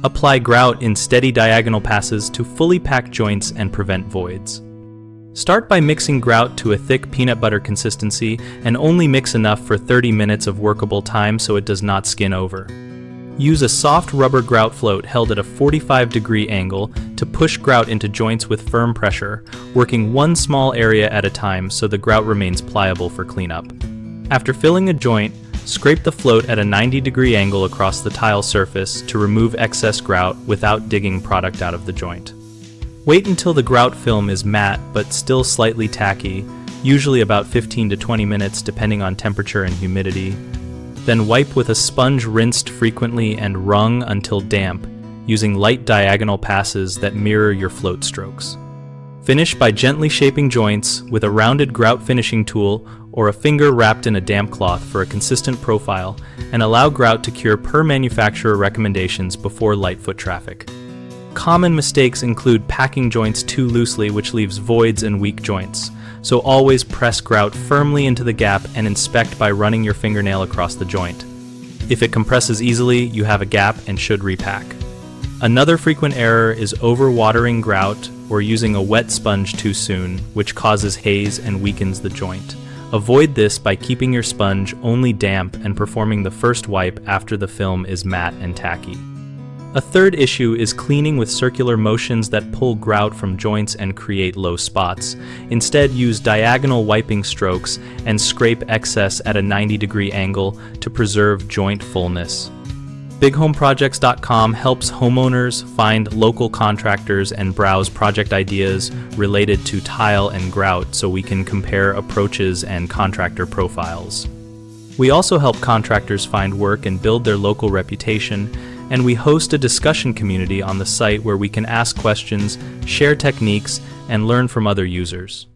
Apply grout in steady diagonal passes to fully pack joints and prevent voids. Start by mixing grout to a thick peanut butter consistency and only mix enough for 30 minutes of workable time so it does not skin over. Use a soft rubber grout float held at a 45-degree angle to push grout into joints with firm pressure, working one small area at a time so the grout remains pliable for cleanup. After filling a joint, scrape the float at a 90-degree angle across the tile surface to remove excess grout without digging product out of the joint. Wait until the grout film is matte but still slightly tacky, usually about 15 to 20 minutes depending on temperature and humidity. Then wipe with a sponge rinsed frequently and wrung until damp, using light diagonal passes that mirror your float strokes. Finish by gently shaping joints with a rounded grout finishing tool or a finger wrapped in a damp cloth for a consistent profile, and allow grout to cure per manufacturer recommendations before light foot traffic. Common mistakes include packing joints too loosely, which leaves voids and weak joints. So always press grout firmly into the gap and inspect by running your fingernail across the joint. If it compresses easily, you have a gap and should repack. Another frequent error is overwatering grout or using a wet sponge too soon, which causes haze and weakens the joint. Avoid this by keeping your sponge only damp and performing the first wipe after the film is matte and tacky. A third issue is cleaning with circular motions that pull grout from joints and create low spots. Instead, use diagonal wiping strokes and scrape excess at a 90-degree angle to preserve joint fullness. BigHomeProjects.com helps homeowners find local contractors and browse project ideas related to tile and grout so we can compare approaches and contractor profiles. We also help contractors find work and build their local reputation, and we host a discussion community on the site where we can ask questions, share techniques, and learn from other users.